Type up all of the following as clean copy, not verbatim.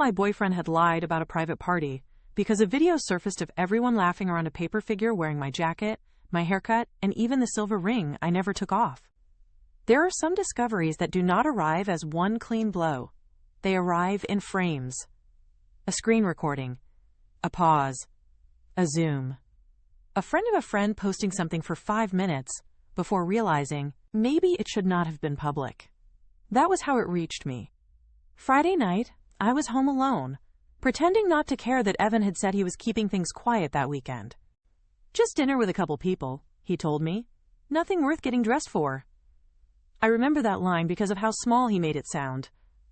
my boyfriend had lied about a private party, because a video surfaced of everyone laughing around a paper figure wearing my jacket, my haircut, and even the silver ring I never took off. There are some discoveries that do not arrive as one clean blow. They arrive in frames. A screen recording. A pause. A zoom. A friend of a friend posting something for 5 minutes before realizing maybe it should not have been public. That was how it reached me. Friday night, I was home alone, pretending not to care that Evan had said he was keeping things quiet that weekend. Just dinner with a couple people, he told me. Nothing worth getting dressed for. I remember that line because of how small he made it sound.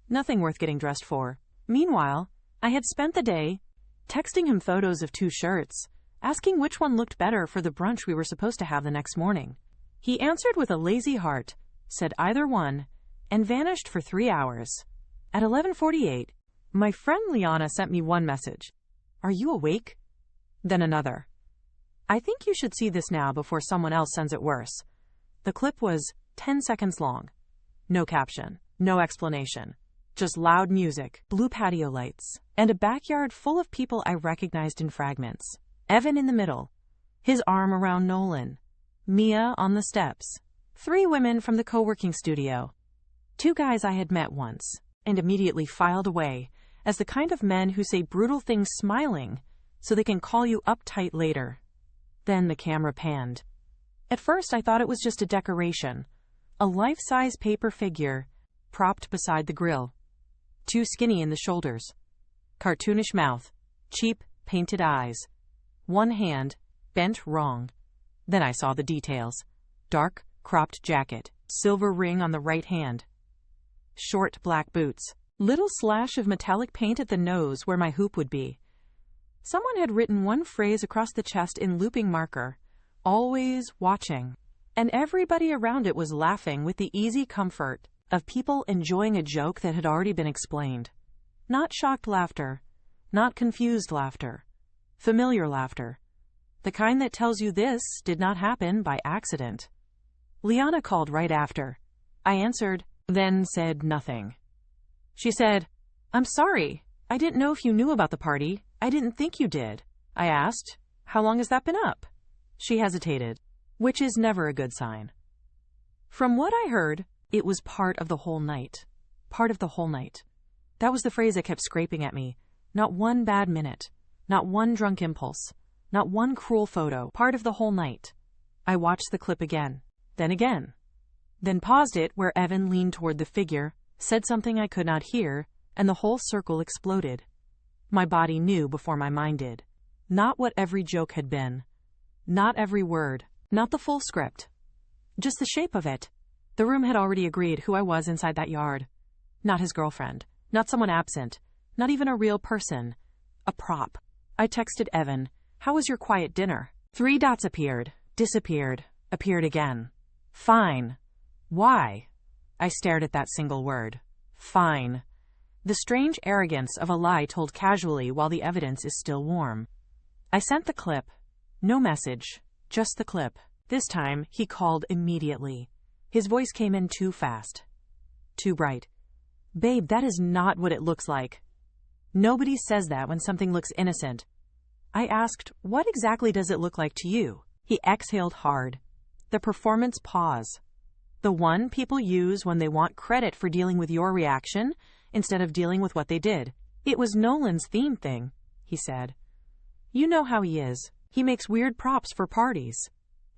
Nothing worth getting dressed for. Meanwhile, I had spent the day texting him photos of 2 shirts, asking which one looked better for the brunch we were supposed to have the next morning. He answered with a lazy heart, said either one, and vanished for 3 hours. At 11:48, my friend Liana sent me one message. "Are you awake?" Then another. "I think you should see this now before someone else sends it worse." The clip was 10 seconds long. No caption, no explanation. Just loud music, blue patio lights, and a backyard full of people I recognized in fragments. Evan in the middle, his arm around Nolan. Mia on the steps. 3 women from the co-working studio. 2 guys I had met once, and immediately filed away as the kind of men who say brutal things smiling so they can call you uptight later. Then the camera panned. At first I thought it was just a decoration, a life-size paper figure propped beside the grill. Too skinny in the shoulders. Cartoonish mouth. Cheap, painted eyes. One hand, bent wrong. Then I saw the details. Dark, cropped jacket. Silver ring on the right hand. Short black boots. Little slash of metallic paint at the nose where my hoop would be. Someone had written one phrase across the chest in looping marker. Always watching. And everybody around it was laughing with the easy comfort of people enjoying a joke that had already been explained. Not shocked laughter. Not confused laughter. Familiar laughter. The kind that tells you this did not happen by accident. Liana called right after. I answered, then said nothing. She said, "I'm sorry. I didn't know if you knew about the party. I didn't think you did." I asked, "How long has that been up?" She hesitated, which is never a good sign. From what I heard, it was part of the whole night. Part of the whole night. That was the phrase that kept scraping at me. Not one bad minute. Not one drunk impulse. Not one cruel photo. Part of the whole night. I watched the clip again. Then again. Then paused it where Evan leaned toward the figure, said something I could not hear, and the whole circle exploded. My body knew before my mind did. Not what every joke had been. Not every word. Not the full script. Just the shape of it. The room had already agreed who I was inside that yard. Not his girlfriend. Not someone absent. Not even a real person. A prop. I texted Evan, "How was your quiet dinner?" 3 dots appeared, disappeared, appeared again. Fine. Why? I stared at that single word. Fine. The strange arrogance of a lie told casually while the evidence is still warm. I sent the clip. No message. Just the clip. This time, he called immediately. His voice came in too fast. Too bright. "Babe, that is not what it looks like." Nobody says that when something looks innocent. I asked, "What exactly does it look like to you?" He exhaled hard. The performance pause. The one people use when they want credit for dealing with your reaction instead of dealing with what they did. "It was Nolan's theme thing," he said. "You know how he is. He makes weird props for parties.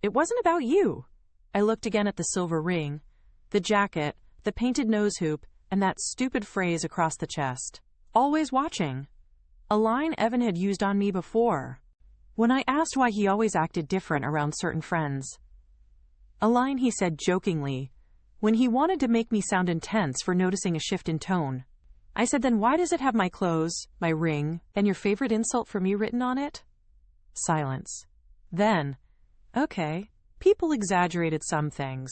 It wasn't about you." I looked again at the silver ring, the jacket, the painted nose hoop, and that stupid phrase across the chest. Always watching. A line Evan had used on me before, when I asked why he always acted different around certain friends. A line he said jokingly, when he wanted to make me sound intense for noticing a shift in tone. I said, "Then why does it have my clothes, my ring, and your favorite insult for me written on it?" Silence. Then, "Okay, people exaggerated some things,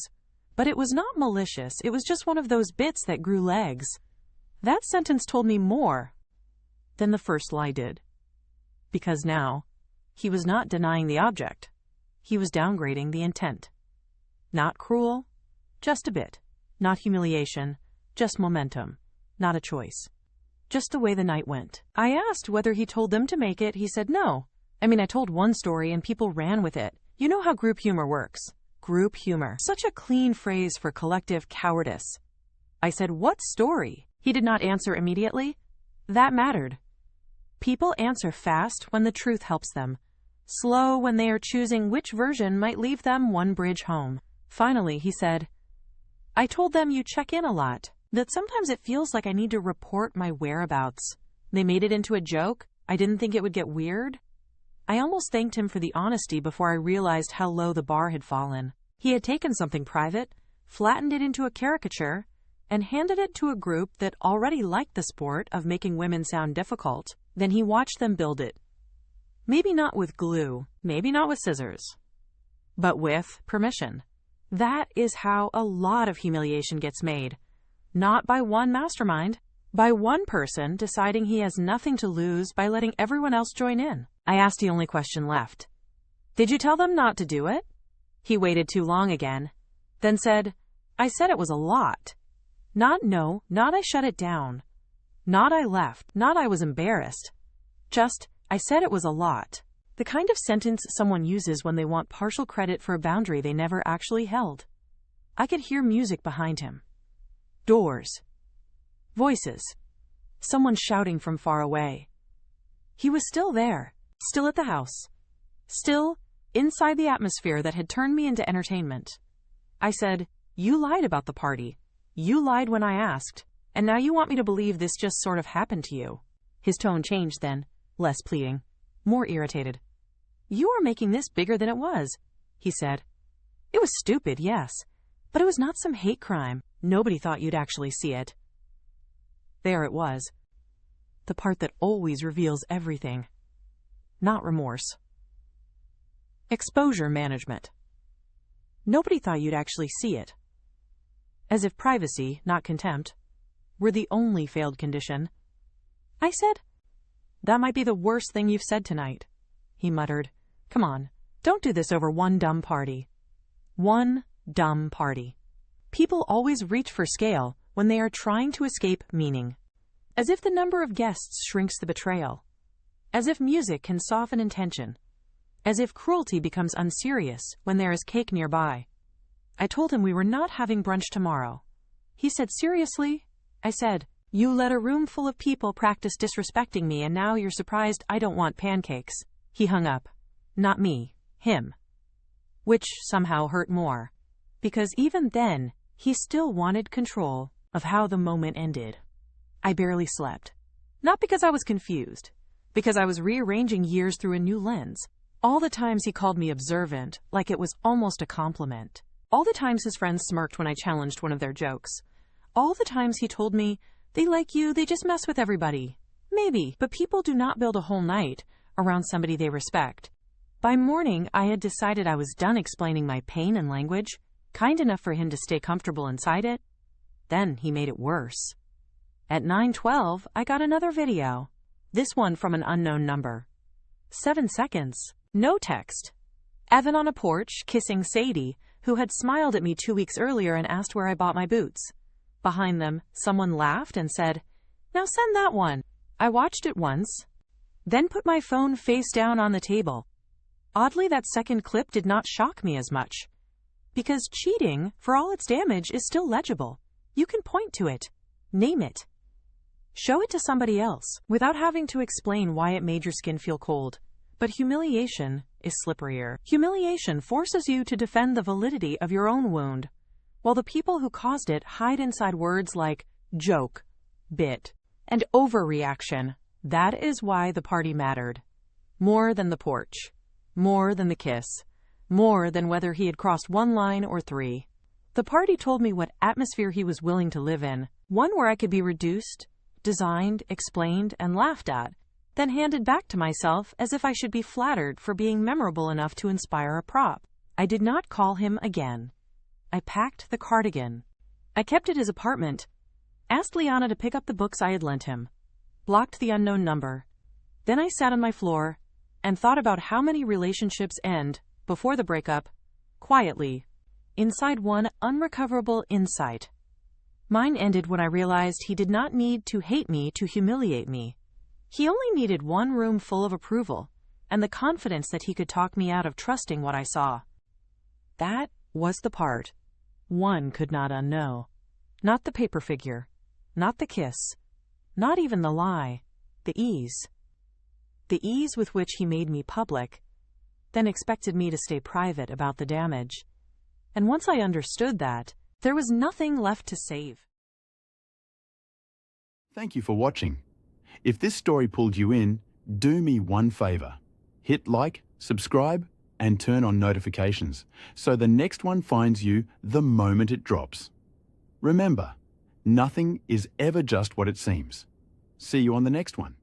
but it was not malicious. It was just one of those bits that grew legs." That sentence told me more than the first lie did. Because now, he was not denying the object. He was downgrading the intent. Not cruel, just a bit. Not humiliation, just momentum. Not a choice. just the way the night went. I asked whether he told them to make it. He said no. I told one story and people ran with it. You know how group humor works. Group humor. Such a clean phrase for collective cowardice. I said, what story? He did not answer immediately. That mattered. People answer fast when the truth helps them. Slow when they are choosing which version might leave them one bridge home. Finally, he said, I told them you check in a lot, that sometimes it feels like I need to report my whereabouts. They made it into a joke. I didn't think it would get weird. I almost thanked him for the honesty before I realized how low the bar had fallen. He had taken something private, flattened it into a caricature, and handed it to a group that already liked the sport of making women sound difficult. Then he watched them build it. Maybe not with glue, maybe not with scissors, but with permission. That is how a lot of humiliation gets made. Not by one mastermind, by one person deciding he has nothing to lose by letting everyone else join in. I asked the only question left. Did you tell them not to do it? He waited too long again, then said, I said it was a lot. Not no, not I shut it down. Not I left, not I was embarrassed. Just, I said it was a lot. The kind of sentence someone uses when they want partial credit for a boundary they never actually held. I could hear music behind him. Doors. Voices. Someone shouting from far away. He was still there, still at the house, still inside the atmosphere that had turned me into entertainment. I said, you lied about the party. You lied when I asked, and now you want me to believe this just sort of happened to you. His tone changed then, less pleading, more irritated. You are making this bigger than it was, he said. It was stupid, yes, but it was not some hate crime. Nobody thought you'd actually see it. There it was. The part that always reveals everything. Not remorse. Exposure management. Nobody thought you'd actually see it. As if privacy, not contempt, were the only failed condition. I said, that might be the worst thing you've said tonight. He muttered, come on, don't do this over one dumb party. One dumb party. People always reach for scale when they are trying to escape meaning. As if the number of guests shrinks the betrayal. As if music can soften intention. As if cruelty becomes unserious when there is cake nearby. I told him we were not having brunch tomorrow. He said, seriously? I said, you let a room full of people practice disrespecting me and now you're surprised I don't want pancakes. He hung up. Not me, him. Which somehow hurt more. Because even then, he still wanted control of how the moment ended. I barely slept. Not because I was confused. Because I was rearranging years through a new lens. All the times he called me observant, like it was almost a compliment. All the times his friends smirked when I challenged one of their jokes. All the times he told me, they like you, they just mess with everybody. Maybe, but people do not build a whole night around somebody they respect. By morning, I had decided I was done explaining my pain in language, kind enough for him to stay comfortable inside it. Then he made it worse. At 9:12, I got another video. This one from an unknown number. 7 seconds. No text. Evan on a porch, kissing Sadie, who had smiled at me 2 weeks earlier and asked where I bought my boots. Behind them, someone laughed and said, now send that one. I watched it once, then put my phone face down on the table. Oddly, that second clip did not shock me as much. Because cheating, for all its damage, is still legible. You can point to it. Name it. Show it to somebody else, without having to explain why it made your skin feel cold. But humiliation is slipperier. Humiliation forces you to defend the validity of your own wound, while the people who caused it hide inside words like joke, bit, and overreaction. That is why the party mattered. More than the porch. More than the kiss. More than whether he had crossed one line or three. The party told me what atmosphere he was willing to live in. One where I could be reduced, designed, explained, and laughed at, then handed back to myself as if I should be flattered for being memorable enough to inspire a prop. I did not call him again. I packed the cardigan. I kept it his apartment, asked Liana to pick up the books I had lent him, blocked the unknown number. Then I sat on my floor and thought about how many relationships end, before the breakup, quietly, inside one unrecoverable insight. Mine ended when I realized he did not need to hate me to humiliate me. He only needed one room full of approval, and the confidence that he could talk me out of trusting what I saw. That was the part one could not unknow. Not the paper figure, not the kiss, not even the lie, the ease. The ease with which he made me public, then expected me to stay private about the damage. And once I understood that, there was nothing left to save. Thank you for watching. If this story pulled you in, do me one favor. Hit like, subscribe, and turn on notifications so the next one finds you the moment it drops. Remember, nothing is ever just what it seems. See you on the next one.